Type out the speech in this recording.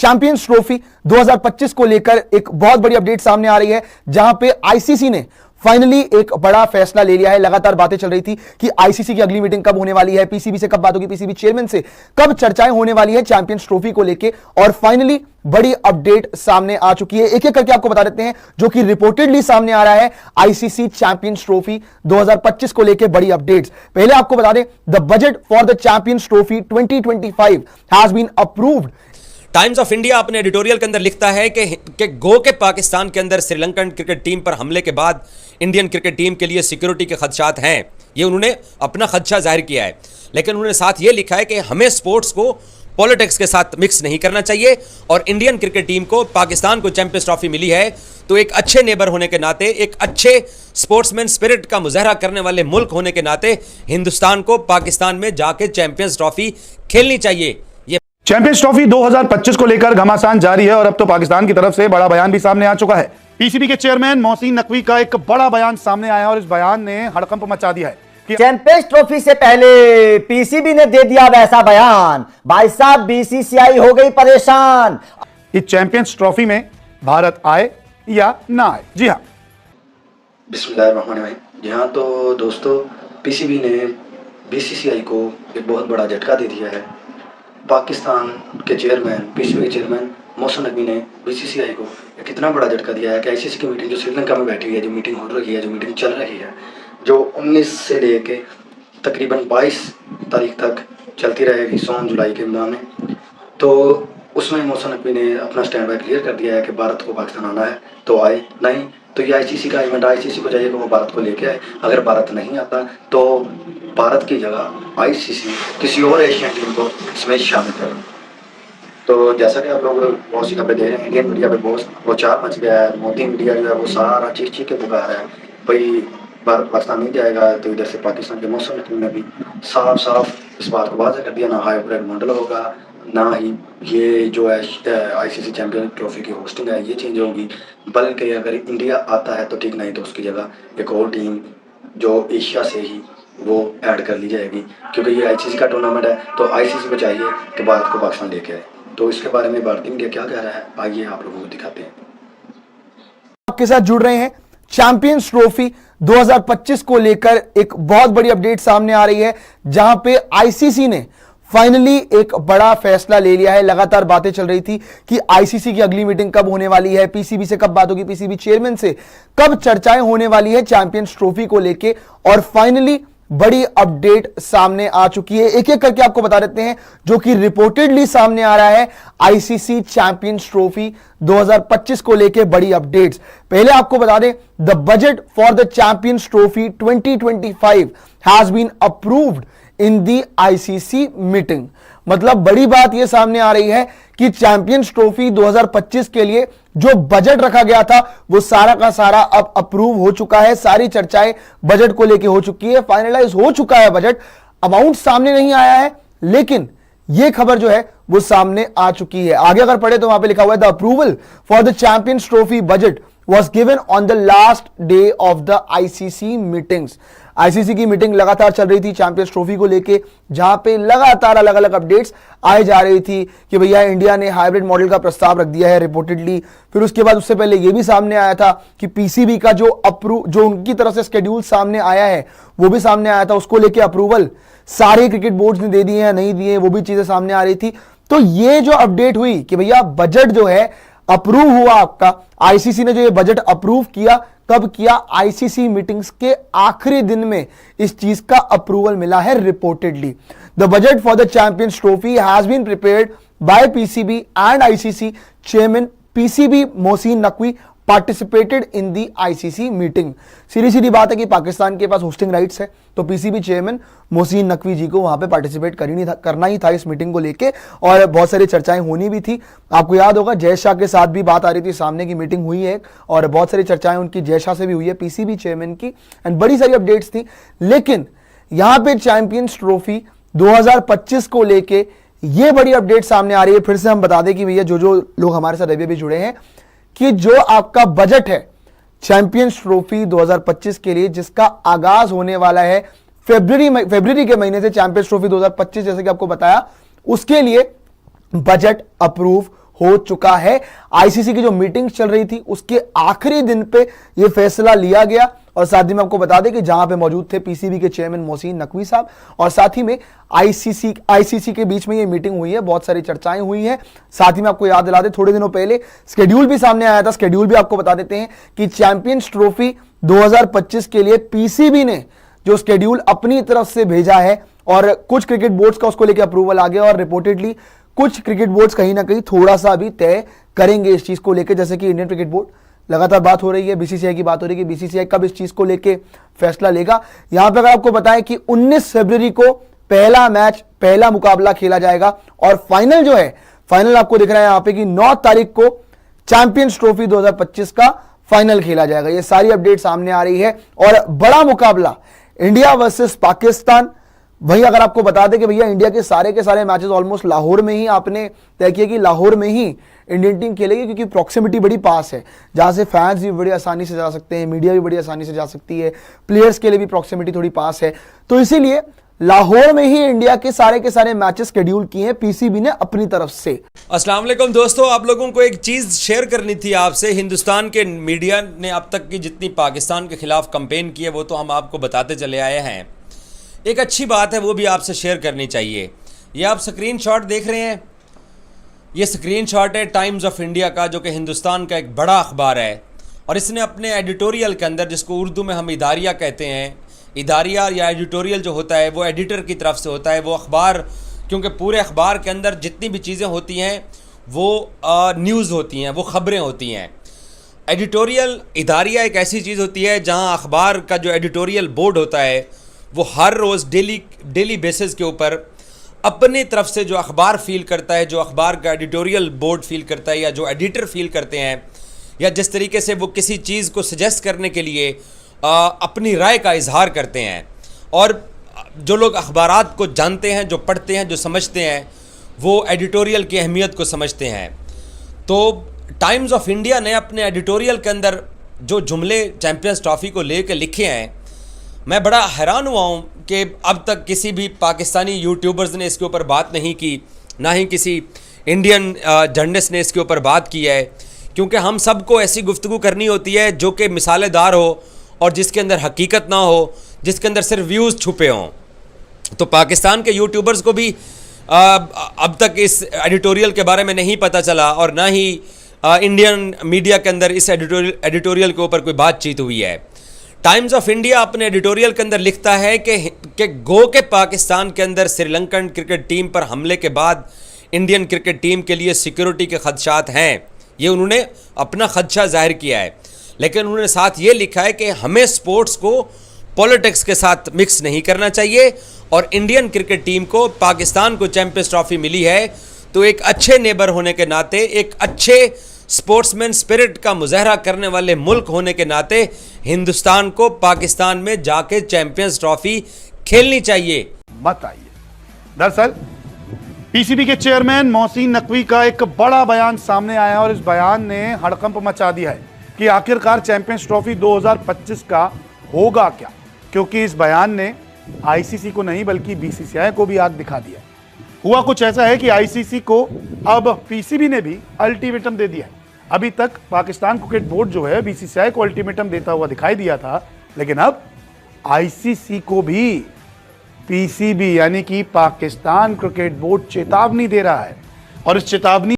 Champions Trophy 2025 को लेकर एक बहुत बड़ी अपडेट सामने आ रही है, जहां पे आईसीसी ने फाइनली एक बड़ा फैसला ले लिया है। लगातार बातें चल रही थी कि आईसीसी की अगली मीटिंग कब होने वाली है, पीसीबी से कब बात होगी, पीसीबी चेयरमैन से कब चर्चाएं होने वाली है चैंपियंस ट्रॉफी को लेके, और फाइनली बड़ी अपडेट सामने आ चुकी है। एक एक करके आपको बता देते हैं जो कि रिपोर्टेडली सामने आ रहा है आईसीसी चैंपियंस ट्रॉफी 2025 को लेके बड़ी अपडेट्स। पहले आपको बता दें, the budget for the Champions Trophy 2025 has been approved. Times of India अपने एडिटोरियल के अंदर लिखता है कि गो के पाकिस्तान के अंदर श्रीलंकन क्रिकेट टीम पर हमले के बाद इंडियन क्रिकेट टीम के लिए सिक्योरिटी के खदशात हैं। ये उन्होंने अपना खदशा जाहिर किया है, लेकिन उन्होंने साथ ये लिखा है कि हमें स्पोर्ट्स को पॉलिटिक्स के साथ मिक्स नहीं करना चाहिए, और इंडियन क्रिकेट टीम को, पाकिस्तान को चैंपियंस ट्रॉफी मिली है तो एक अच्छे नेबर होने के नाते, एक अच्छे स्पोर्ट्समैन स्पिरिट का मुजाहरा करने वाले मुल्क होने के नाते हिंदुस्तान को पाकिस्तान में जाके चैंपियंस ट्रॉफी खेलनी चाहिए। चैंपियंस ट्रॉफी 2025 को लेकर घमासान जारी है और अब तो पाकिस्तान की तरफ से बड़ा बयान भी सामने आ चुका है। पीसीबी के चेयरमैन मोहसिन नकवी का एक बड़ा बयान सामने आया और इस बयान ने हड़कंप मचा दिया है कि चैंपियंस ट्रॉफी से पहले पीसीबी ने दे दिया वैसा बयान। भाई साहब, बीसीसीआई हो गई परेशान। इस चैंपियंस ट्रॉफी में भारत आए या ना आए। जी हाँ, बिस्मिल्लाहिर्रहमानिर्रहीम। जी हाँ, तो दोस्तों, पीसीबी ने बीसीसीआई को एक बहुत बड़ा झटका दे दिया है। पाकिस्तान के चेयरमैन, पीसीबी के चेयरमैन मोहसिन नकवी ने बीसीसीआई को एक इतना बड़ा झटका दिया है कि आईसीसी की मीटिंग जो श्रीलंका में बैठी हुई है, जो मीटिंग हो रही है, जो मीटिंग चल रही है, जो 19 से लेके तकरीबन 22 तारीख तक चलती रहेगी, सोन जुलाई के में, तो उसमें मोहसिन नकवी ने अपना स्टैंड बाय क्लियर कर दिया है कि भारत को पाकिस्तान आना है तो आए, नहीं तो ये आईसीसी का इवेंट, आईसीसी को चाहिए कि वो भारत को लेके आए। अगर भारत नहीं आता तो भारत की जगह आईसीसी किसी और एशियन टीम को इसमें शामिल करे। तो जैसा कि आप लोग बहुत सी खबरें दे रहे हैं, इंडियन मीडिया पे बहुत वो चार मच गया है। मोदी मीडिया जो है वो सारा चीख चीख के पुकार रहा है भाई भारत पाकिस्तान नहीं जाएगा। तो इधर से पाकिस्तान के मोहसिन नकवी ने भी साफ साफ इस बात को वाज़ेह कर दिया, ना हाइब्रिड मॉडल होगा, ना ही ये जो है आईसीसी चैंपियन ट्रॉफी की होस्टिंग है ये चेंज होगी, बल्कि अगर इंडिया आता है तो ठीक, नहीं तो उसकी जगह एक और टीम जो एशिया से ही वो ऐड कर ली जाएगी, क्योंकि ये आईसीसी का टूर्नामेंट है तो आईसीसी को चाहिए कि भारत को पाकिस्तान लेके आए। तो इसके बारे में भारतीय मीडिया क्या कह रहा है, आइए आप लोगों को दिखाते हैं। आपके साथ जुड़ रहे हैं चैंपियंस ट्रॉफी 2025 को लेकर एक बहुत बड़ी अपडेट सामने आ रही है, जहां पे आईसीसी ने फाइनली एक बड़ा फैसला ले लिया है। लगातार बातें चल रही थी कि आईसीसी की अगली मीटिंग कब होने वाली है, पीसीबी से कब बात होगी, पीसीबी चेयरमैन से कब चर्चाएं होने वाली है चैंपियंस ट्रॉफी को लेके, और फाइनली बड़ी अपडेट सामने आ चुकी है। एक एक करके आपको बता देते हैं जो कि रिपोर्टेडली सामने आ रहा है आईसीसी चैंपियंस ट्रॉफी 2025 को लेके बड़ी अपडेट्स। पहले आपको बता दें, the budget for the Champions Trophy 2025 has been approved in the ICC meeting. मतलब बड़ी बात यह सामने आ रही है कि चैंपियंस ट्रॉफी 2025 के लिए जो बजट रखा गया था वो सारा का सारा अब अप्रूव हो चुका है। सारी चर्चाएं बजट को लेके हो चुकी है, फाइनलाइज हो चुका है बजट। अमाउंट सामने नहीं आया है, लेकिन यह खबर जो है वो सामने आ चुकी है। आगे अगर पढ़े तो वहां पे लिखा हुआ है, the approval for the Champions trophy budget was given on the last day of the ICC meetings। ICC की मीटिंग लगातार चल रही थी चैंपियंस ट्रॉफी को लेके, जहां पे लगातार अलग अलग अपडेट्स आए जा रही थी कि भैया इंडिया ने हाइब्रिड मॉडल का प्रस्ताव रख दिया है रिपोर्टेडली। फिर उसके बाद उससे पहले यह भी सामने आया था कि पीसीबी का जो उनकी तरफ से स्केड्यूल सामने आया है वो भी सामने आया था, उसको लेके अप्रूवल सारे क्रिकेट बोर्ड्स ने दे दिए हैं, नहीं दिए, वो भी चीजें सामने आ रही थी। तो ये जो अपडेट हुई कि भैया बजट जो है अप्रूव हुआ आपका, आईसीसी ने जो ये बजट अप्रूव किया, कब किया, आईसीसी मीटिंग्स के आखिरी दिन में इस चीज का अप्रूवल मिला है reportedly. The budget for the Champions Trophy has been prepared by PCB and ICC chairman PCB Mohsin Naqvi participated in the ICC meeting. सीधी सीधी बात है कि पाकिस्तान के पास होस्टिंग राइट्स है, तो पीसीबी चेयरमैन मोहसिन नकवी जी को वहां पे पार्टिसिपेट करना ही था इस मीटिंग को लेके, और बहुत सारी चर्चाएं होनी भी थी। आपको याद होगा जय शाह के साथ भी बात आ रही थी, सामने की मीटिंग हुई है और बहुत सारी चर्चाएं उनकी जय शाह से भी हुई है, पीसीबी चेयरमैन की, एंड बड़ी सारी अपडेट्स थी। लेकिन यहां पे चैंपियंस ट्रॉफी 2025 को लेके ये बड़ी अपडेट सामने आ रही है। फिर से हम बता दें कि भैया जो लोग हमारे साथ अभी भी जुड़े हैं, कि जो आपका बजट है चैंपियंस ट्रॉफी 2025 के लिए, जिसका आगाज होने वाला है फरवरी के महीने से, चैंपियंस ट्रॉफी 2025 जैसे कि आपको बताया, उसके लिए बजट अप्रूव हो चुका है। आईसीसी की जो मीटिंग चल रही थी उसके आखिरी दिन पे यह फैसला लिया गया और साथ ही में आपको बता दें कि जहां पे मौजूद थे पीसीबी के चेयरमैन मोहसिन नकवी साहब और साथ ही में आईसीसी के बीच में ये मीटिंग हुई है, बहुत सारी चर्चाएं हुई हैं। साथ ही में आपको याद दिला दें थोड़े दिनों पहले स्केड्यूल भी सामने आया था, स्केड्यूल भी आपको बता देते हैं कि चैंपियंस ट्रॉफी 2025 के लिए पीसीबी ने जो स्केड्यूल अपनी तरफ से भेजा है और कुछ क्रिकेट बोर्ड्स का उसको लेकर अप्रूवल आ गया और रिपोर्टेडली कुछ क्रिकेट बोर्ड्स कहीं ना कहीं थोड़ा सा भी तय करेंगे इस चीज को लेकर, जैसे कि इंडियन क्रिकेट बोर्ड लगातार बात हो रही है, बीसीसीआई की बात हो रही है कि बीसीसीआई कब इस चीज को लेके फैसला लेगा। यहां पे अगर आपको बताएं कि 19 फरवरी को पहला मैच, पहला मुकाबला खेला जाएगा और फाइनल जो है, फाइनल आपको दिख रहा है यहां पे कि 9 तारीख को चैंपियंस ट्रॉफी 2025 का फाइनल खेला जाएगा। ये सारी अपडेट सामने आ रही है और बड़ा मुकाबला इंडिया वर्सेस पाकिस्तान। वहीं अगर आपको बता दें कि भैया इंडिया के सारे मैचेस ऑलमोस्ट लाहौर में ही आपने तय किया कि लाहौर में ही इंडियन टीम खेलेगी, क्योंकि प्रॉक्सिमिटी बड़ी पास है, जहां से फैंस भी बड़ी आसानी से जा सकते हैं, मीडिया भी बड़ी आसानी से जा सकती है, प्लेयर्स के लिए भी प्रॉक्सिमिटी थोड़ी पास है। तो इसीलिए लाहौर में ही इंडिया के सारे मैचेस शेड्यूल किए हैं पीसीबी ने अपनी तरफ से। अस्सलाम वालेकुम दोस्तों, आप लोगों को एक चीज़ शेयर करनी थी आपसे। हिंदुस्तान के मीडिया ने अब तक की जितनी पाकिस्तान के खिलाफ कंपेन की है वो तो हम आपको बताते चले आए हैं। एक अच्छी बात है वो भी आपसे शेयर करनी चाहिए। ये आप स्क्रीनशॉट देख रहे हैं, ये स्क्रीनशॉट है टाइम्स ऑफ इंडिया का, जो कि हिंदुस्तान का एक बड़ा अखबार है और इसने अपने एडिटोरियल के अंदर, जिसको उर्दू में हम इदारिया कहते हैं, इदारिया या एडिटोरियल जो होता है वो एडिटर की तरफ से होता है। वो अखबार, क्योंकि पूरे अखबार के अंदर जितनी भी चीज़ें होती हैं वो न्यूज़ होती हैं, वो ख़बरें होती हैं। एडिटोरियल इदारिया एक ऐसी चीज़ होती है जहां अखबार का जो एडिटोरियल बोर्ड होता है वो हर रोज़ डेली बेसिस के ऊपर अपनी तरफ से जो अखबार फील करता है, जो अखबार का एडिटोरियल बोर्ड फील करता है या जो एडिटर फील करते हैं, या जिस तरीके से वो किसी चीज़ को सजेस्ट करने के लिए अपनी राय का इजहार करते हैं। और जो लोग अखबारात को जानते हैं, जो पढ़ते हैं, जो समझते हैं, वो एडिटोरियल की अहमियत को समझते हैं। तो टाइम्स ऑफ इंडिया ने अपने एडिटोरियल के अंदर जो जुमले चैंपियंस ट्रॉफी को लेकर लिखे हैं, मैं बड़ा हैरान हुआ हूँ कि अब तक किसी भी पाकिस्तानी यूट्यूबर्स ने इसके ऊपर बात नहीं की, ना ही किसी इंडियन जर्नलिस्ट ने इसके ऊपर बात की है, क्योंकि हम सबको ऐसी गुफ्तगू करनी होती है जो कि मिसालेदार हो और जिसके अंदर हकीकत ना हो, जिसके अंदर सिर्फ व्यूज़ छुपे हों। तो पाकिस्तान के यूट्यूबर्स को भी अब तक इस एडिटोरियल के बारे में नहीं पता चला और ना ही इंडियन मीडिया के अंदर इस एडिटोरियल के ऊपर कोई बातचीत हुई है। टाइम्स ऑफ इंडिया अपने एडिटोरियल के अंदर लिखता है कि गो के पाकिस्तान के अंदर श्रीलंकन क्रिकेट टीम पर हमले के बाद इंडियन क्रिकेट टीम के लिए सिक्योरिटी के खदशात हैं। ये उन्होंने अपना खदशा जाहिर किया है, लेकिन उन्होंने साथ ये लिखा है कि हमें स्पोर्ट्स को पॉलिटिक्स के साथ मिक्स नहीं करना चाहिए और इंडियन क्रिकेट टीम को, पाकिस्तान को चैंपियंस ट्रॉफी मिली है तो एक अच्छे नेबर होने के नाते, एक अच्छे स्पोर्ट्समैन स्पिरिट का मुजाहरा करने वाले मुल्क होने के नाते हिंदुस्तान को पाकिस्तान में जाके चैंपियंस ट्रॉफी खेलनी चाहिए। मत आइए। दरअसल पीसीबी के चेयरमैन मोहसिन नकवी का एक बड़ा बयान सामने आया और इस बयान ने हड़कंप मचा दिया है कि आखिरकार चैंपियंस ट्रॉफी 2025 का होगा क्या, क्योंकि इस बयान ने आईसीसी को नहीं बल्कि बीसीसीआई को भी आग दिखा दिया। हुआ कुछ ऐसा है कि आईसीसी को अब पीसीबी ने भी अल्टीमेटम दे दिया है। अभी तक पाकिस्तान क्रिकेट बोर्ड जो है बीसीसीआई को अल्टीमेटम देता हुआ दिखाई दिया था, लेकिन अब आईसीसी को भी पीसीबी यानी कि पाकिस्तान क्रिकेट बोर्ड चेतावनी दे रहा है और इस चेतावनी